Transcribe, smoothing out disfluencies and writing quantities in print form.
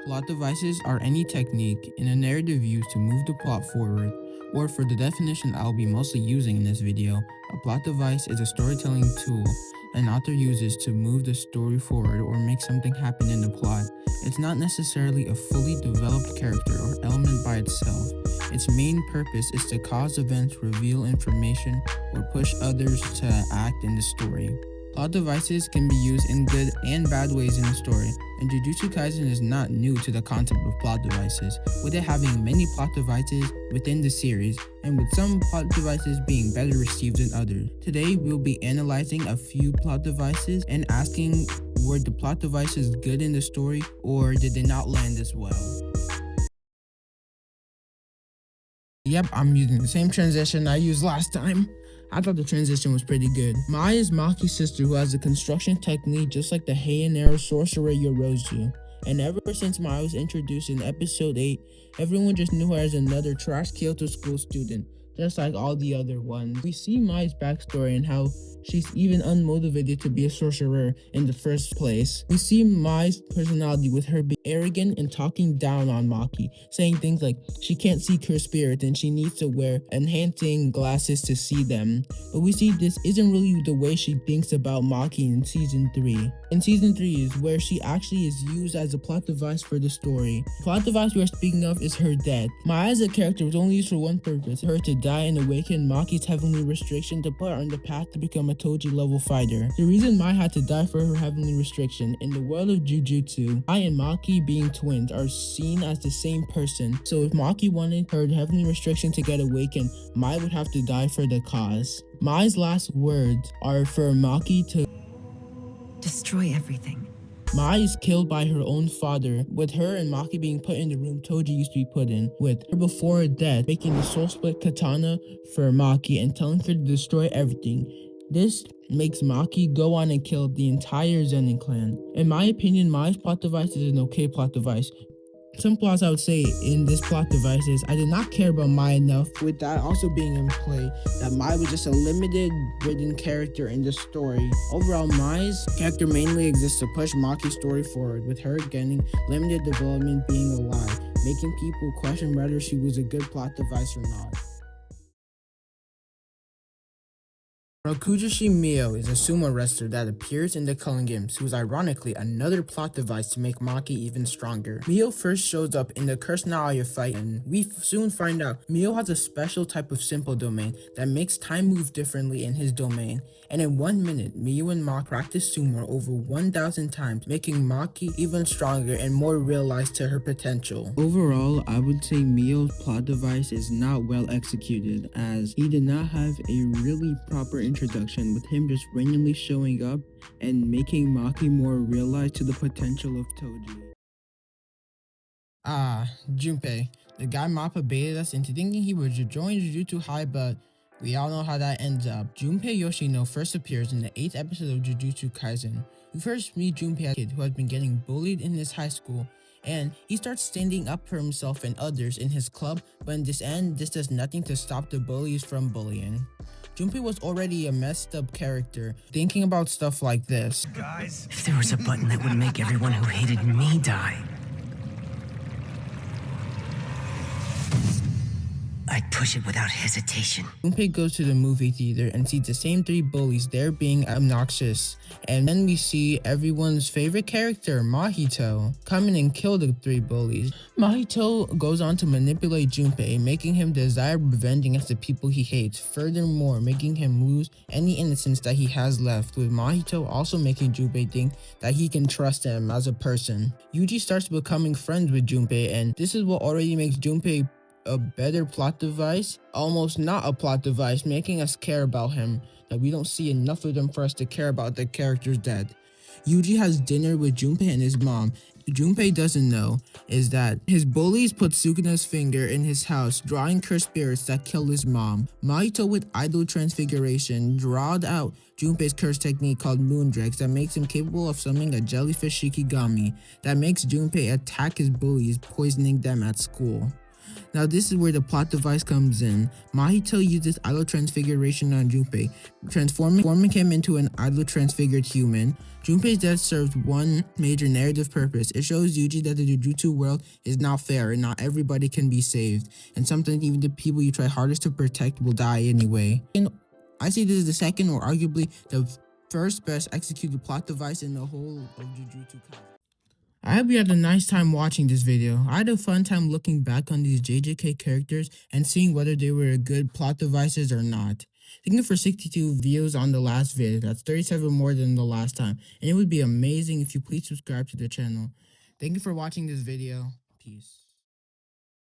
Plot devices are any technique in a narrative used to move the plot forward, or for the definition I'll be mostly using in this video, a plot device is a storytelling tool an author uses to move the story forward or make something happen in the plot. It's not necessarily a fully developed character or element by itself. Its main purpose is to cause events, reveal information, or push others to act in the story. Plot devices can be used in good and bad ways in a story, and Jujutsu Kaisen is not new to the concept of plot devices, with it having many plot devices within the series, and with some plot devices being better received than others. Today, we'll be analyzing a few plot devices and asking, were the plot devices good in the story, or did they not land as well? Yep, I'm using the same transition I used last time. I thought the transition was pretty good. Mai is Maki's sister who has a construction technique just like the Heian-era sorcerer Yorozu. And ever since Mai was introduced in episode 8, everyone just knew her as another trash Kyoto school student, just like all the other ones. We see Mai's backstory and how she's even unmotivated to be a sorcerer in the first place. We see Mai's personality with her being arrogant and talking down on Maki, saying things like she can't see her spirit and she needs to wear enhancing glasses to see them. But we see this isn't really the way she thinks about Maki in season 3. In season 3 is where she actually is used as a plot device for the story. The plot device we are speaking of is her death. Mai as a character was only used for one purpose, her to die and awaken Maki's heavenly restriction to put her on the path to become a Toji level fighter. The reason Mai had to die for her heavenly restriction, in the world of Jujutsu, Mai and Maki being twins are seen as the same person, so if Maki wanted her heavenly restriction to get awakened, Mai would have to die for the cause. Mai's last words are for Maki to destroy everything. Mai is killed by her own father, with her and Maki being put in the room Toji used to be put in, with her before her death making the soul split katana for Maki and telling her to destroy everything. This makes Maki go on and kill the entire Zenin clan. In my opinion, Mai's plot device is an okay plot device. Some flaws I would say in this plot device is I did not care about Mai enough, with that also being in play, that Mai was just a limited written character in the story. Overall, Mai's character mainly exists to push Maki's story forward, with her getting limited development being a lie, making people question whether she was a good plot device or not. Rokujushi Mio is a sumo wrestler that appears in the Culling Games, who is ironically another plot device to make Maki even stronger. Mio first shows up in the Cursed Naoya fight, and we soon find out Mio has a special type of simple domain that makes time move differently in his domain, and in 1 minute, Mio and Maki practice sumo over 1,000 times, making Maki even stronger and more realized to her potential. Overall, I would say Mio's plot device is not well executed, as he did not have a really proper introduction, with him just randomly showing up and making Maki more realize to the potential of Toji. Junpei. The guy Mappa baited us into thinking he would join Jujutsu High, but we all know how that ends up. Junpei Yoshino first appears in the 8th episode of Jujutsu Kaisen. We first meet Junpei as a kid who has been getting bullied in his high school, and he starts standing up for himself and others in his club, but in this end, this does nothing to stop the bullies from bullying. Junpei was already a messed up character, thinking about stuff like this. Guys, if there was a button that would make everyone who hated me die, I'd push it without hesitation. Junpei goes to the movie theater and sees the same 3 bullies there being obnoxious. And then we see everyone's favorite character, Mahito, come in and kill the 3 bullies. Mahito goes on to manipulate Junpei, making him desire revenge against the people he hates, furthermore making him lose any innocence that he has left, with Mahito also making Junpei think that he can trust him as a person. Yuji starts becoming friends with Junpei, and this is what already makes Junpei a better plot device, almost not a plot device, making us care about him, that we don't see enough of them for us to care about the character's death. Yuji has dinner with Junpei and his mom. Junpei doesn't know is that his bullies put Sukuna's finger in his house, drawing cursed spirits that kill his mom. Mahito, with idol transfiguration, drawed out Junpei's curse technique called Moondrex that makes him capable of summoning a jellyfish Shikigami that makes Junpei attack his bullies, poisoning them at school. Now this is where the plot device comes in. Mahito uses idol transfiguration on Junpei, transforming him into an idol transfigured human. Junpei's death serves one major narrative purpose. It shows Yuji that the Jujutsu world is not fair and not everybody can be saved, and sometimes even the people you try hardest to protect will die anyway. And I see this as the second or arguably the first best executed plot device in the whole of Jujutsu Kaisen. I hope you had a nice time watching this video. I had a fun time looking back on these JJK characters and seeing whether they were good plot devices or not. Thank you for 62 views on the last video. That's 37 more than the last time. And it would be amazing if you please subscribe to the channel. Thank you for watching this video. Peace.